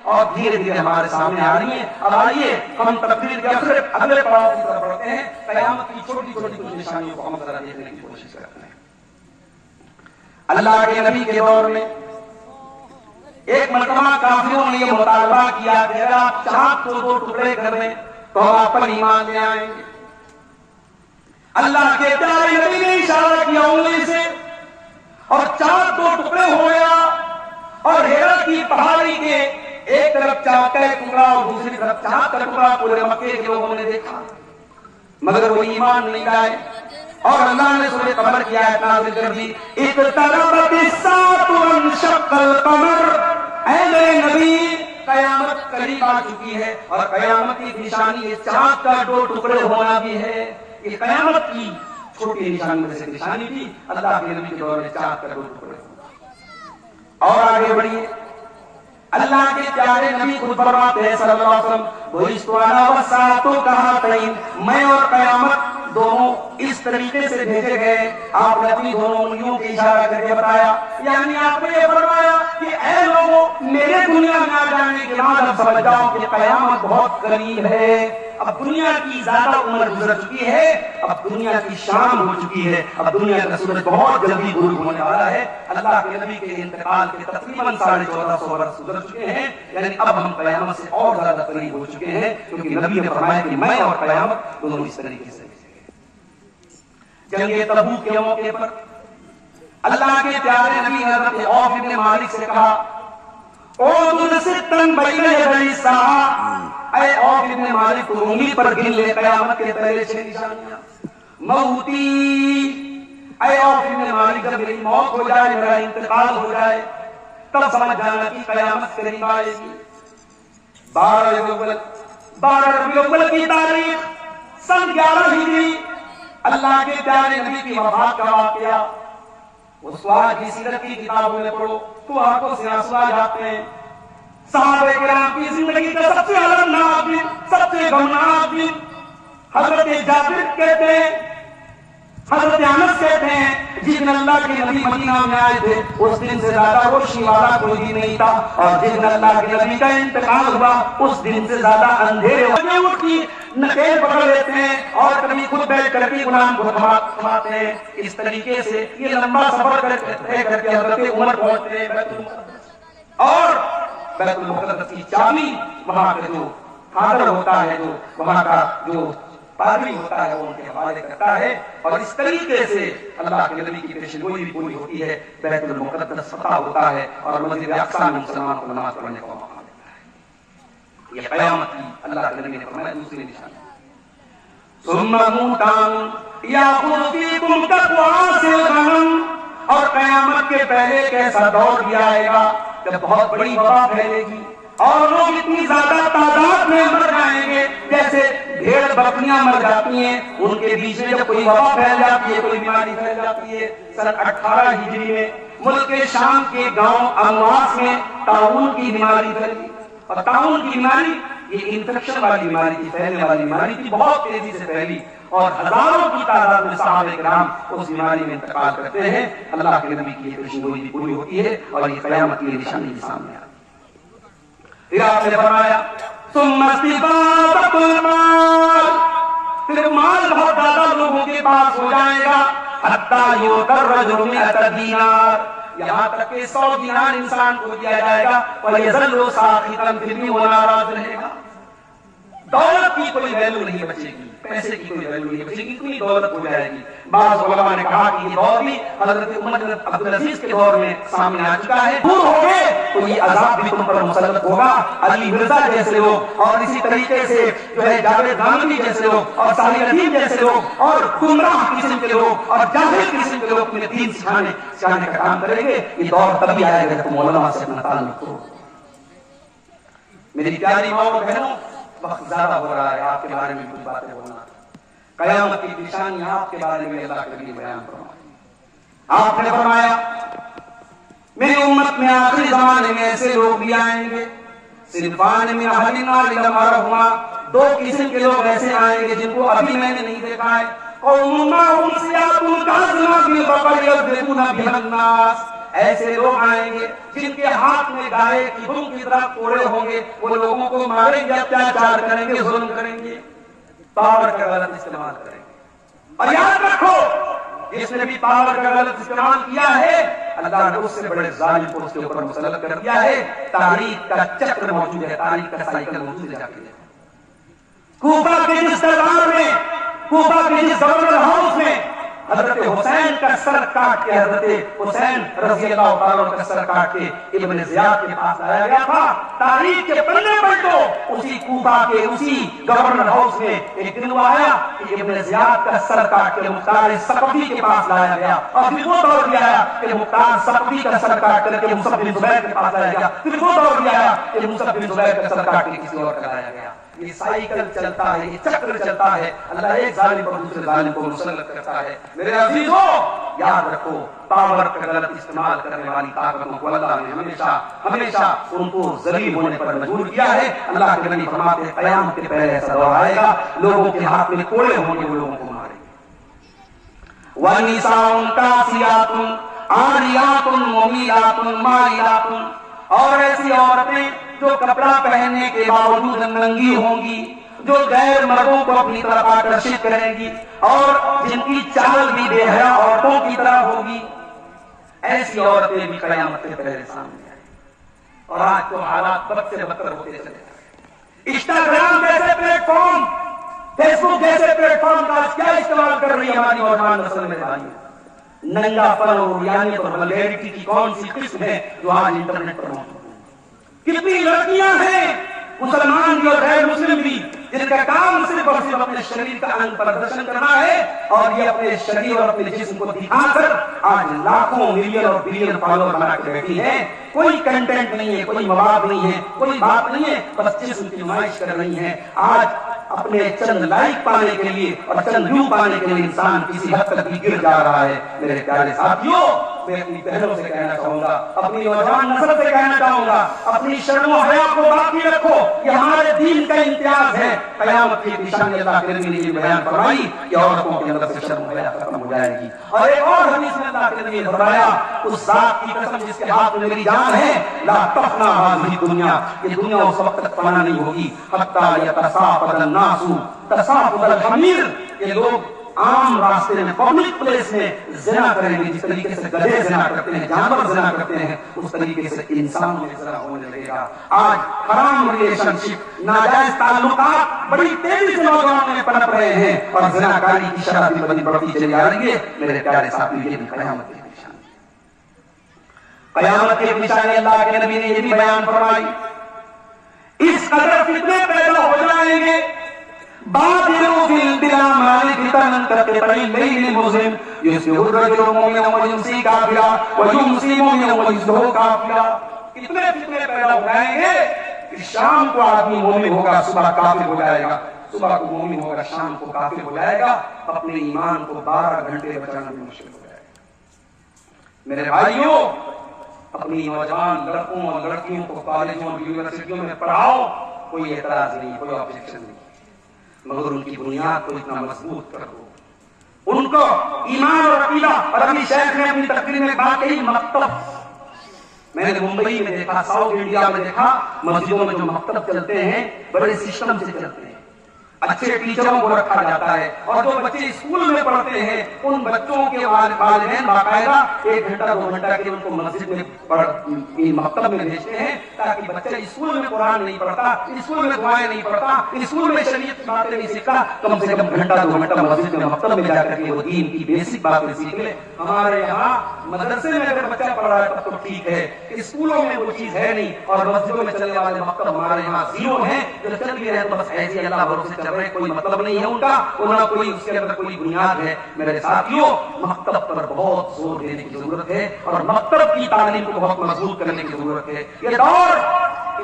اور دھیرے دھیرے ہمارے سامنے آ رہی ہیں. اب آئیے ہم تقریر کے اگلے پڑاؤ کی طرف بڑھتے ہیں. قیامت کی چھوٹی چھوٹی کچھ نشانیوں کو ہم ذرا دیکھنے کی کوشش کرتے ہیں. اللہ کے نبی کے دور میں ایک مرتبہ کافروں نے یہ مطالبہ کیا کہ اگر آپ چاند کو 2 ٹکڑے کر دیں تو ہم آپ پر ایمان لے آئیں گے. اللہ کے پیارے نبی نے اشارہ کیا انگلی سے اور چاند 2 ٹکڑے ہو گیا اور ہیرا کی پہاڑی کے ایک طرف چاند کا ٹکڑا اور دوسری طرف چاند کا ٹکڑا پورے مکے کے لوگوں نے دیکھا مگر وہ ایمان نہیں لائے. اور اللہ نے سورہ قمر کی آیت نازل کر دی اقتربت الساعة وانشق القمر. اے میرے نبی قیامت قریب آ چکی ہے اور قیامت کی نشانی یہ چاند کا 2 ٹکڑے ہونا بھی ہے. یہ قیامت کی چھوٹی نشانی میں سے نشانی تھی. اللہ کے نبی کے دور میں چاند کا 2 ٹکڑے ہونا. اور آگے بڑھیے اللہ کے پیارے نبی خود فرماتے ہیں صلی اللہ علیہ وسلم بعثت انا والساعة كهاتین. میں اور قیامت دونوں اس طریقے سے بھیجے گئے. آپ نے اپنی دونوں انگلیوں کی اشارہ کر کے بتایا یعنی آپ نے یہ فرمایا کہ اے لوگوں میرے دنیا میں آ جانے کے بعد اب سمجھ جاؤ کہ قیامت بہت قریب ہے. اب دنیا کی زیادہ عمر گزر چکی ہے. اب دنیا کی شام ہو چکی ہے. اب دنیا کا سورج بہت جلدی غروب ہونے والا ہے. اللہ کے نبی کے انتقال کے تقریباً 1450 برس گزر چکے ہیں. یعنی اب ہم قیامت سے اور زیادہ قریب ہو چکے ہیں کیونکہ نبی نے فرمایا کہ میں اور قیامت دونوں اس طریقے سے. جنگ تبوک کے موقع پر اللہ کے پیارے نبی نے حضرت عوف ابن مالک سے کہا اعدد ستن بین یدی الساعہ. اے عوف ابن مالک تو انگلی پر گن لے قیامت کے پہلے 6 نشانیاں. موتی. اے عوف ابن مالک جب میری موت ہو جائے میرا انتقال ہو جائے تب سمجھ جانا کہ قیامت قریب آئے گی. 12 ربیع الاول کی تاریخ سن 11 ہجری اللہ کے پیارے نبی کی وفات کا واقعہ اس وقت کی سیرت کی کتابوں میں پڑھو تو آنکھوں سے آنسو آ جاتے ہیں. صحابہ کرام کی زندگی کا سب سے المناک دن سب سے غمناک دن. حضرت جابر کہتے ہیں حضرت انس کہتے ہیں جس دن اللہ کے نبی مدینہ میں آئے تھے اس دن سے زیادہ روشنی والا کوئی دن نہیں تھا اور جس دن اللہ کے نبی کا انتقال ہوا اس دن سے زیادہ اندھیرے ہوئے. نکیل پکڑ لیتے ہیں اور کبھی خود بیٹھ کر بھی غلام کو تھماتے ہیں. اس طریقے سے یہ لمبا سفر کر کے حضرت عمر پہنچتے ہیں بیت المقدس. اور بیت المقدس کی چابی وہاں کا جو فادر ہوتا ہے جو وہاں کا جو پادری ہوتا ہے وہ ان کے حوالے کرتا ہے اور اس طریقے سے اللہ کے نبی کی پیشن گوئی بھی پوری ہوتی ہے. بیت المقدس فتح ہوتا ہے اور مسجد اقصی میں مسلمان کو نماز پڑھنے کا موقع ملتا ہے. یہ قیامت کی اللہ کے نبی نے فرمایا دوسری نشانی. ثم موتان یاخذ فیکم کقواس الغنم. اور قیامت کے پہلے ایک ایسا دور بھی آئے گا جب بہت بڑی وبا پھیلے گی اور لوگ اتنی زیادہ تعداد میں مر جائیں گے جیسے بھیڑ بکریاں مر جاتی ہیں. ان کے بیچ میں جب کوئی وبا پھیل جاتی ہے کوئی بیماری پھیل جاتی ہے. سن 18 ہجری میں ملک شام کے گاؤں امواس میں طاعون کی بیماری پھیلی. اور طاعون کی بیماری یہ انفیکشن والی بیماری تھی پھیلنے والی بیماری تھی بہت تیزی سے پھیلی اور ہزاروں کی تعداد میں صحابہ کرام اس بیماری میں انتقال کرتے ہیں. اللہ کے نبی کی پیشن گوئی بھی پوری ہوتی ہے اور یہ قیامت کی نشانی کے سامنے آتی ہے. پھر آپ نے فرمایا ثم استفاضت المال. پھر مال بہت زیادہ لوگوں کے پاس ہو جائے گا حتی یؤتی الرجل 100 دینار. یہاں تک کہ 100 دینار انسان کو دیا جائے گا وَيَظَلُّ سَاخِطًا. پھر بھی وہ ناراض رہے گا. دولت کی کوئی ویلو نہیں بچے گی پیسے کی کوئی ویلو نہیں بچے گی اتنی دولت ہو جائے گی. بعض علماء نے کہا کہ یہ دور بھی حضرت عمر بن عبدالعزیز کے دور میں سامنے آ چکا ہے. دور ہو گئے تو یہ عذاب بھی تم پر مسلط ہوگا. علی مرزا جیسے لوگ اور اسی طریقے سے جو ہے جاوید گانوی جیسے لوگ اور صالح ندیم جیسے لوگ اور گمراہ قسم کے لوگ اور جاہل قسم کے لوگ تمہیں دین سکھانے کا کام کریں گے. یہ دور تبھی آئے گا تم علماء سے اپنا تعلق کرو. میری پیاری ماں اور بہنوں وقت زیادہ ہو رہا ہے آپ کے بارے میں کچھ باتیں بولنا. قیامت کی نشانی آپ کے بارے میں اللہ کے لیے بیان فرمایا. آپ نے فرمایا میری امت میں آخری زمانے میں ایسے لوگ بھی آئیں گے صنفان من اہل النار لم ارہما. 2 قسم کے لوگ ایسے آئیں گے جن کو ابھی میں نے نہیں دیکھا ہے. قوم معهم سیاط کاظمۃ بالبقر یضربون بها الناس. ایسے لوگ آئیں گے جن کے ہاتھ میں گائے کی دم کی طرح کوڑے ہوں گے، وہ لوگوں کو ماریں گے، اتیاچار کریں گے، ظلم کریں گے، پاور کا غلط استعمال کریں گے۔ اور یاد رکھو، جس نے بھی پاور کا غلط استعمال کیا ہے، اللہ نے اس سے بڑے ظالم کو اس کے اوپر مسلط کر دیا ہے۔ تاریخ کا چکر موجود ہے، تاریخ کا سائیکل موجود ہے۔ جا کے کوفہ کے جس دربار میں، کوفہ کے جس گورنر ہاؤس میں حضرت حسین کا سر کاٹ کے، حضرت حسین رضی اللہ تعالیٰ کا سر کاٹ کے ابن زیاد کے پاس لایا گیا تھا، تاریخ کے پلے پلٹو، اسی کوفہ کے اسی گورنر ہاؤس میں ایک دن وہ آیا کہ ابن زیاد کا سر کاٹ کے مختار ثقفی کے پاس لایا گیا، اور پھر وہ دور بھی آیا کہ مختار ثقفی کا سر کاٹ کر کے مصعب بن زبیر کے پاس لایا گیا، پھر وہ دور بھی آیا کہ مصعب بن زبیر کا سر کاٹ کے کسی اور کا لایا گیا۔ یہ سائیکل چلتا ہے، یہ چکر چلتا ہے، اللہ ایک ظالم پر دوسرے ظالم کو مسلط کرتا ہے۔ میرے عزیزو، یاد رکھو، پاور کا غلط استعمال کرنے والی طاقتوں کو اللہ نے ہمیشہ ان کو ذلیل ہونے پر مجبور کیا ہے۔ اللہ کے نبی فرماتے ہیں قیامت کے پہلے ایسا دور آئے گا، لوگوں کے ہاتھ میں کوڑے ہوں گے، وہ لوگوں کو ماریں گے۔ وَنِسَاءٌ كَاسِيَاتٌ عَارِيَاتٌ مُمِيلَاتٌ مَائِلَاتٌ، اور ایسی عورتیں جو کپڑا پہننے کے باوجود ننگی ہوں گی، جو غیر مردوں کو اپنی طرف آکرشت کریں گی، اور جن کی چال بھی بے حیا عورتوں کی طرح ہوگی، ایسی عورتیں بھی قیامت کے پہلے سامنے آئیں۔ اور آج تو حالات بد سے بدتر ہوتے چلے جا رہے ہیں۔ انسٹاگرام جیسے پلیٹ فارم، فیس بک جیسے پلیٹ فارم کا کیا استعمال کر رہی ہے ہماری نوجوان نسل میں بھائیوں؟ ننگا پن اور ریانیت اور ولیرٹی کی کون سی قسم ہے جو آج انٹرنیٹ پر موجود ہے؟ کتنی لڑکیاں ہیں، مسلمان بھی اور غیر مسلم بھی، جن کا کام صرف اور صرف اپنے شریر کا انگ پردرشن کرنا ہے، اور یہ اپنے شریر اور اپنے جسم کو دکھا کر آج لاکھوں ملین اور بلین فالوور بنا کے بیٹھی ہیں۔ کوئی کنٹینٹ نہیں ہے، کوئی مواد نہیں ہے، کوئی بات نہیں ہے، بس جسم کی نمائش کر رہی ہیں۔ آج اپنے چند لائک پانے کے لیے اور چند ویو پانے کے لیے انسان کسی حد تک بھی گر جا رہا ہے۔ میرے پیارے ساتھیوں، میں اپنی بہنوں سے کہنا چاہوں گا، اپنی نوجوان نسل سے کہنا چاہوں گا، اپنی شرم و حیا کو باقی رکھو، یہ ہمارے دین کا امتیاز ہے۔ قیامت کی نشانی اللہ کے نبی نے یہ بیان فرمائی کہ عورتوں کے اندر سے شرم و حیا ختم ہو جائے گی۔ اور ایک اور حدیث میں اللہ کے نبی نے فرمایا، اس ذات کی قسم جس کے ہاتھ میں میری جان ہے، لا تفنا هذه الدنيا، یہ دنیا اس وقت تک فنا نہیں ہوگی، حتی یتساقط الناس تساقط الحمیر، یہ لوگ عام راستے میں، پبلک پلیس میں زنا کریں گے، جس طریقے سے گدھے زنا کرتے ہیں، جانور زنا کرتے ہیں، اس طریقے سے انسان میں زنا ہونے لگے گا۔ آج حرام ریلیشن شپ، ناجائز تعلقات بڑی تیزی سے نوجوانوں میں پنپ رہے ہیں، اور زنا کاری کی شرح بھی بڑھتی چلی آ رہی ہے۔ میرے پیارے ساتھی، یہ بھی قیامت کی نشانی، قیامت کی نشانی اللہ کے نبی نے یہ بھی بیان فرمائی۔ اس قدر فتنے پیدا ہو جائیں گے، بادروا بالأعمال فتنة كقطع الليل المظلم يصبح الرجل مؤمنا ويمسي كافرا ويمسي مؤمنا ويصبح كافرا۔ اتنے فتنے پیدا ہو جائیں گے کہ شام کو آدمی مومن ہوگا، صبح کافر ہو جائے گا، صبح کو مومن ہوگا، شام کو کافر ہو جائے گا، اپنے ایمان کو 12 گھنٹے بچانا بھی مشکل ہو جائے گا۔ میرے بھائیوں، اپنی نوجوان لڑکوں اور لڑکیوں کو کالجوں اور یونیورسٹیوں میں پڑھاؤ، کوئی اعتراض نہیں، کوئی آبجیکشن نہیں، مگر ان کی بنیاد کو اتنا مضبوط کر دو، ان کو ایمان اور عقیدہ۔ اور ابھی شیخ نے اپنی تقریر میں بات کہی، مکتب، میں نے ممبئی میں دیکھا، ساؤتھ انڈیا میں دیکھا، مسجدوں میں جو مکتب چلتے ہیں بڑے سسٹم سے چلتے ہیں، اچھے ٹیچروں کو رکھا جاتا ہے، اور جو بچے اسکول میں پڑھتے ہیں ان بچوں کے والدین باقاعدہ 1 گھنٹہ 2 گھنٹہ کے ان کو مسجد میں مکتب میں بھیجتے ہیں، تاکہ بچہ اسکول میں قرآن نہیں پڑھتا، اسکول میں دعائیں نہیں پڑھتا، اسکول میں شریعت کی باتیں نہیں سیکھتا، کم سے کم گھنٹہ 2 گھنٹہ مسجد میں مکتب میں جا کر کے وہ دین کی بیسک باتیں سیکھ لے۔ ہمارے یہاں مدرسے میں اگر بچہ پڑھ رہا ہے تب تو ٹھیک ہے، اسکولوں میں وہ چیز ہے نہیں، اور مسجدوں میں چلنے والے مکتب ہمارے یہاں زیرو ہیں، جو چل بھی رہے تو بس ایسے ہی اللہ بھروسے چل رہے، کوئی مطلب نہیں ہے ان کا، انہوں کوئی اس کے اندر کوئی بنیاد ہے۔ میرے ساتھیوں، مکتب پر بہت زور دینے کی ضرورت ہے، اور مکتب کی تعلیم کو بہت مضبوط کرنے کی ضرورت ہے۔ یہ دور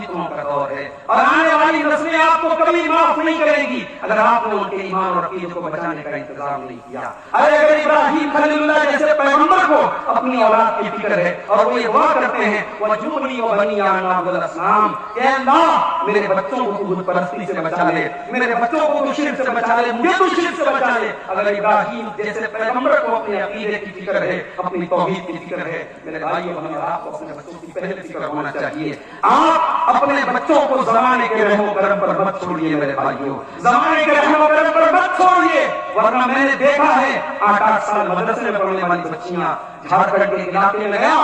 فتنوں کا دور ہے اور آنے والی نسلیں آپ کو کبھی معاف نہیں کریں گی اگر آپ نے ان کے ایمان اور عقیدے کو بچانے کا انتظام نہیں کیا۔ اگر ابراہیم خلیل اللہ جیسے پیغمبر کو اپنی اولاد کی فکر ہے اور وہ یہ دعا کرتے ہیں وَجُبْنِي وَبَنِيَّ أَن نَعْبُدَ الْأَصْنَامَ، کہ اللہ میرے بچوں کو بت پرستی سے بچا لے، میرے بچوں کو تو شرک سے بچا لے، مجھے تو شرک سے بچا لے۔ اگر ابراہیم جیسے پیغمبر کو اپنے عقیدے کی فکر ہے، اپنی توحید کی فکر ہے، میرے بھائیوں ہمیں آپ کو اپنے بچوں کی پہلے فکر ہونا چاہیے۔ آپ اپنے بچوں کو زمانے کے رحم و کرم پر مت چھوڑیے میرے بھائیوں، زمانے کے رحم و کرم پر مت چھوڑیے، ورنہ میں نے دیکھا ہے 8-8 سال مدرسے میں پڑھنے والی بچیاں، جھارکھنڈ کے علاقے میں گیا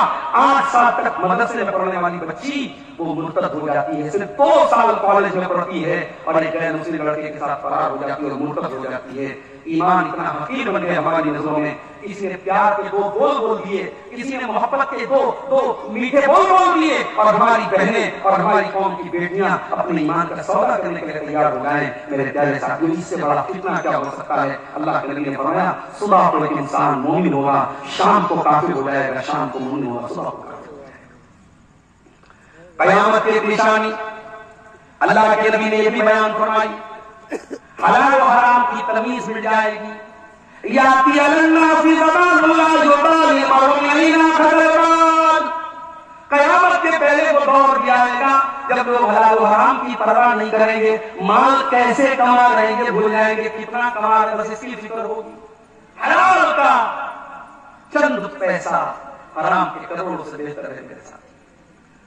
8 سال تک مدرسے میں پڑھنے والی بچی وہ مرتد ہو جاتی ہے، صرف 2 سال کالج میں پڑھتی ہے اور ایک غیر مسلم لڑکے کے ساتھ فرار ہو جاتی ہے اور مرتد ہو جاتی ہے۔ ایمان اتنا حقیر بن گیا ہماری نظروں میں، کسی نے پیار کے 2 بول بول دیے، کسی نے محبت کے 2 میٹھے بول بول دیے اور ہماری بہنیں اور ہماری قوم کی بیٹیاں اپنے ایمان کا سودا کرنے کے لیے تیار ہو جائیں۔ میرے پیارے ساتھیوں، اس سے بڑا فتنہ کیا ہو سکتا ہے؟ اللہ کے نبی نے فرمایا صبح کو ایک انسان مومن ہوگا، شام کو کافر ہو جائے گا، شام کو مومن ہوگا، صبح کو کافر ہو جائے گا۔ قیامت کی ایک نشانی اللہ کے نبی نے یہ بھی بیان فرمائی، حلال و حرام کی تمیز مل جائے گی۔ یاتی الناس زمان لا یبالی مرء اینا خلقان، قیامت کے پہلے وہ دور بھی آئے گا جب لوگ حلال و حرام کی پرواہ نہیں کریں گے، مال کیسے کما رہے ہیں بھول جائیں گے، کتنا کما رہے ہیں بس اس کی فکر ہوگی۔ حلال کا چند پیسہ حرام کے کروڑوں سے بہتر ہے میرے ساتھ۔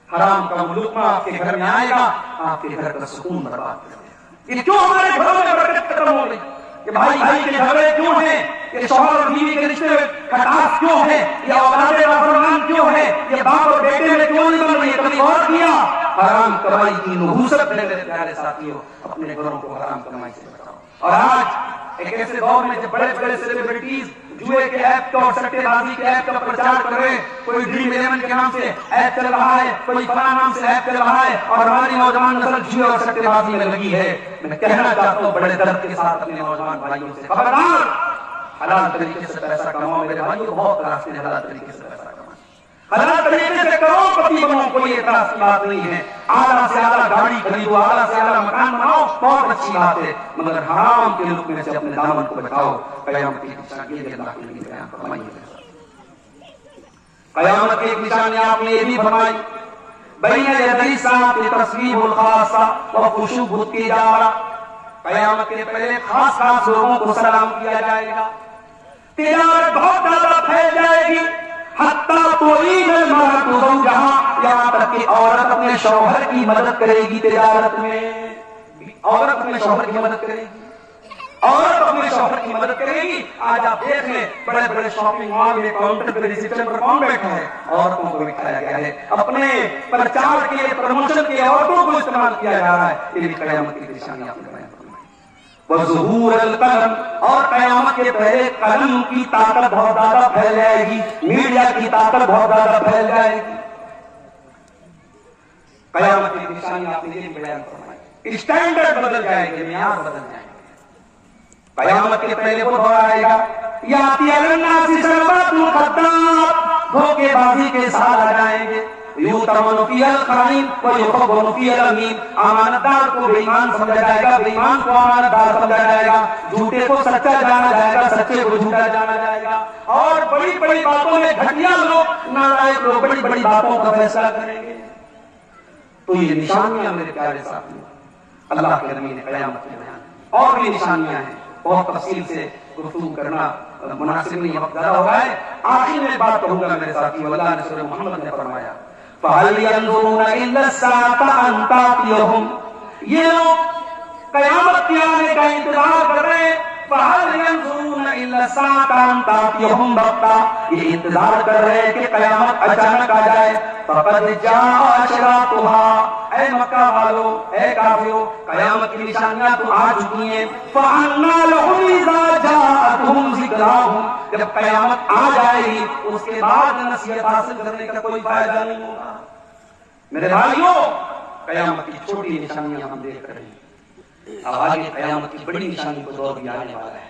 حرام کا لقمہ آپ کے گھر میں آئے گا، آپ کے گھر کا سکون برباد کر دے گا۔ یہ کیوں ہمارے گھروں میں برکت ختم ہو رہی؟ یہ بھائی بھائی کے جھگڑے کیوں ہیں؟ یہ شوہر اور بیوی کے رشتے میں کھٹاس کیوں ہے؟ یہ اولاد نافرمان کیوں ہے؟ یہ باپ اور بیٹے میں کیوں نہیں بن رہی؟ کبھی غور کیا؟ حرام کمائی کی نحوست ہے میرے پیارے ساتھیوں، اپنے گھروں کو حرام کمائی سے بچاؤ۔ اور آج ایک ایسے دور میں جب بڑے بڑے سیلیبریٹیز جوئے کے ایپ کا اور سٹے بازی کے ایپ کا پرچار کر رہے ہیں، کوئی ڈریم 11 کے نام سے ایپ چل رہا ہے، کوئی فلاں نام سے ایپ چل رہا ہے اور ہماری نوجوان نسل جوئے اور سٹے بازی میں لگی ہے۔ میں کہنا چاہتا ہوں بڑے درد کے ساتھ اپنے نوجوان بھائیوں سے خبردار، حلال طریقے سے پیسہ کماؤ میرے بھائیوں، بہت راستے ہیں حلال طریقے سے پیسہ کماؤ، حلال طریقے سے کروڑپتی بنو، کوئی اعتراض کی بات نہیں ہے۔ اعلیٰ سے اعلیٰ گاڑی خریدو، اعلیٰ سے اعلیٰ مکان بناؤ، بہت اچھی بات ہے، مگر حرام کے لقمے سے اپنے دامن کو بچاؤ۔ قیامت کی نشانی یہ اللہ کے نبی بیان فرمائیے۔ قیامت کی ایک نشانی آپ نے یہ بھی فرمائی، بین یدی الساعۃ تصویب الخاصہ وخشوع التجارہ، قیامت کے پہلے خاص خاص لوگوں کو سلام کیا جائے گا، تجارت بہت زیادہ پھیل جائے گی، حتیٰ تعین المرأۃ زوجہا، یہاں تک کہ عورت اپنے شوہر کی مدد کرے گی تجارت میں، عورت اپنے شوہر کی مدد کرے گی، عورت اپنے شوہر کی مدد کرے گی۔ آج آپ دیکھ لیں بڑے بڑے شاپنگ مال میں کاؤنٹر پہ ریسیپشن پر کون بیٹھا ہے؟ عورتوں کو بٹھایا گیا ہے، اپنے پرچار کے لیے پروموشن کے لیے عورتوں کو استعمال کیا جا رہا ہے۔ یہ بھی قیامت کی نشانی آپ نے بیان فرمائی۔ وظہور القلم، اور قیامت کے پہلے قلم کی طاقت بہت زیادہ پھیل جائے گی، میڈیا کی طاقت بہت زیادہ پھیل جائے گی۔ قیامت کی نشانی آپ نے یہ بھی بیان فرمائی، اسٹینڈرڈ بدل جائے گے، معیار بدل جائیں گے۔ قیامت کے پہلے وہ دور آئے گا، یاتی الناس شربات الخداع، دھوکے بازی کے ساتھ آ جائیں گے، یؤتمن فی الخائن ویخون فی الامین، امانت دار کو بے ایمان سمجھا جائے گا، بے ایمان کو امانت دار سمجھا جائے گا، جھوٹے کو سچا جانا جائے گا، سچے کو جھوٹا جانا جائے گا، اور بڑی بڑی باتوں میں گھٹیا لوگ، نالائق لوگ بڑی بڑی باتوں کا فیصلہ کریں گے۔ تو یہ نشانیاں میرے پیارے ساتھیوں اللہ کے نبی نے قیامت میں بیان، اور بھی نشانیاں ہیں، بہت تفصیل سے گفتگو کرنا مناسب نہیں، وقت زیادہ ہو رہا ہے۔ آخر میں بات کہوں گا میرے ساتھیوں، اللہ نے سورہ محمد میں فرمایا فَهَلْ يَنظُرُونَ إِلَّا السَّاعَةَ أَن تَأْتِيَهُمْ، یہ لوگ قیامت کے آنے کا انتظار کر رہے ہیں۔ فَهَلْ يَنظُرُونَ إِلَّا السَّاعَةَ أَن تَأْتِيَهُمْ بَغْتَةً، یہ انتظار کر رہے ہیں کہ قیامت اچانک آ جائے۔ فَقَدْ جَاءَ أَشْرَاطُهَا، اے مکہ والو، اے کافرو، قیامت کی نشانیاں تو آ چکی ہیں۔ فَأَنَّىٰ لَهُمْ إِذَا جَاءَتْهُمْ ذِكْرَاهُمْ، جب قیامت آ جائے گی اس کے بعد نصیحت حاصل کرنے کا کوئی فائدہ نہیں ہوگا۔ میرے بھائیوں، قیامت کی چھوٹی نشانیاں ہم دیکھ رہے ہیں، اب آگے قیامت کی بڑی نشانی کو دور بھی آنے والا ہے۔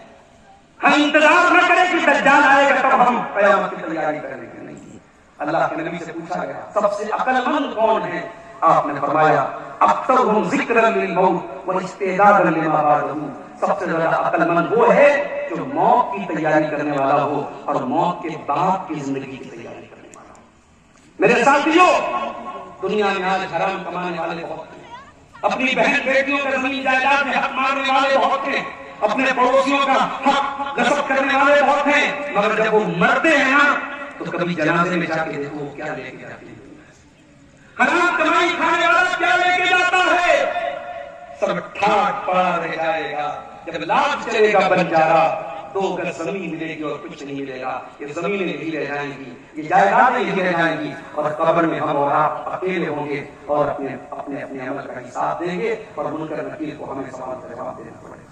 ہم انتظار نہ کریں کہ دجال آئے گا تب ہم قیامت کی تیاری کریں گے، نہیں۔ اللہ کے نبی سے پوچھا گیا سب سے عقل مند کون ہے؟ آپ نے فرمایا اکثرهم ذکرا للموت واستعدادا لما بعدہ، سب سے زیادہ عقل مند وہ ہے جو موت کی تیاری کرنے والا ہو اور موت کے بعد کی زندگی کی تیاری کرنے والا ہو۔ میرے ساتھیو، دنیا میں آج حرام کمانے والے بہت ہیں، اپنی بہن بیٹیوں کا زمین جائیداد میں حق مارنے والے بہت ہیں، اپنے پڑوسیوں کا حق غصب کرنے والے بہت ہیں، مگر جب وہ مرتے ہیں نا تو کبھی جنازے میں جا کے دیکھو کیا لے کے جاتے ہیں۔ حرام کمائی کھانے والا کیا لے کے جاتا ہے؟ سب ٹھاٹ پڑا رہ جائے گا، جب لاش چلے گا بنجارا، 2 گز زمین ملے گی اور کچھ نہیں ملے گا، یہ زمینیں یہی رہ جائیں گی، یہ جائیدادیں یہی رہ جائیں گی، اور قبر میں ہم اور آپ اکیلے ہوں گے اور اپنے عمل کا حساب دیں گے اور منکر نکیر کو ہمیں سوال کا جواب دینا پڑے گا۔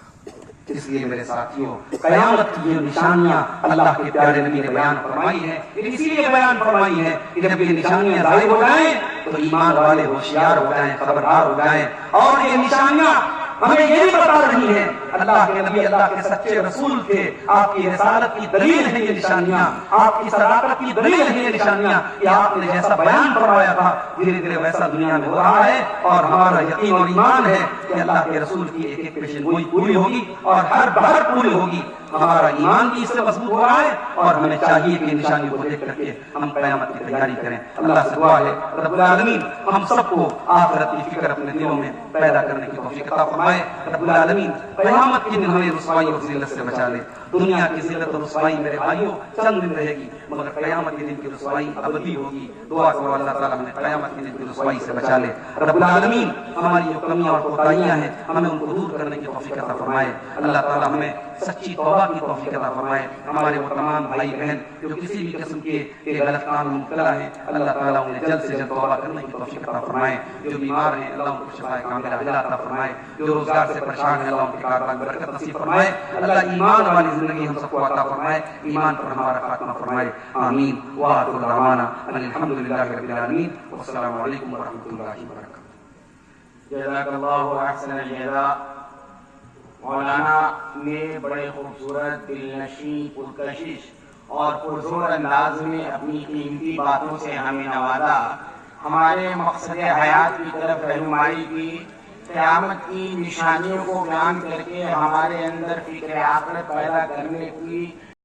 اس لیے میرے ساتھیوں، قیامت کی یہ نشانیاں اللہ کے پیارے نبی نے بیان فرمائی ہیں، اسی لیے بیان فرمائی ہے کہ جب یہ نشانیاں ظاہر ہو جائیں تو ایمان والے ہوشیار ہو جائیں، خبردار ہو جائیں، اور یہ نشانیاں ہمیں یہ بھی بتا رہی ہیں اللہ کے نبی، اللہ کے سچے رسول تھے، آپ کی رسالت کی دلیل ہے یہ نشانیاں، آپ کی صداقت کی دلیل ہے یہ نشانیاں کہ آپ نے جیسا بیان فرمایا تھا دھیرے دھیرے ویسا دنیا میں ہو رہا ہے، اور ہمارا یقین اور ایمان ہے کہ اللہ کے رسول کی ایک ایک پیشن گوئی پوری ہوگی اور ہر بہر پوری ہوگی۔ ہمارا ایمان بھی اس سے مضبوط ہو رہا ہے اور ہمیں چاہیے کہ نشانی کو دیکھ کر کے ہم قیامت کی تیاری کریں۔ اللہ سے دعا ہے رب العالمین ہم سب کو آخرت کی فکر اپنے دلوں میں پیدا کرنے کی توفیق عطا فرمائے۔ رب العالمین قیامت کے دن ہمیں رسوائی اور ذلت سے بچا لے۔ دنیا کی ذلت اور رسوائی میرے بھائیوں چند دن رہے گی، مگر قیامت کے دن کی رسوائی ابدی ہوگی۔ دعا کرو اللہ تعالیٰ ہمیں قیامت کے دن کی رسوائی سے بچا لے۔ رب العالمین ہماری جو کمیاں اور کوتاہیاں ہیں ہمیں ان کو دور کرنے کی توفیق عطا فرمائے۔ اللہ تعالیٰ ہمیں سچی توبہ کی توفیق عطا فرمائے۔ ہمارے وہ تمام بھائی بہن جو کسی بھی قسم کے غلط کام میں مبتلا ہیں، اللہ تعالیٰ انہیں جلد سے جلد توبہ کرنے کی توفیق عطا فرمائے۔ جو بیمار ہیں اللہ ان کو شفاء کاملہ عطا فرمائے۔ جو روزگار سے پریشان ہیں اللہ ان کے کاروبار میں برکت نصیب فرمائے۔ اللہ ایمان والی زندگی ہم سب کو عطا فرمائے، ایمان پر ہمارا خاتمہ فرمائے، آمین۔ وآخر دعوانا ان الحمد للہ رب العالمین، والسلام علیکم ورحمۃ اللہ وبرکاتہ۔ جزاک اللہ احسن الجزاء۔ مولانا نے بڑے خوبصورت، دلنشین، پرکشش اور پرزور انداز میں اپنی قیمتی باتوں سے ہمیں نوازا، ہمارے مقصد حیات کی طرف رہنمائی کی، قیامت کی نشانیوں کو بیان کر کے ہمارے اندر فکر آخرت پیدا کرنے کی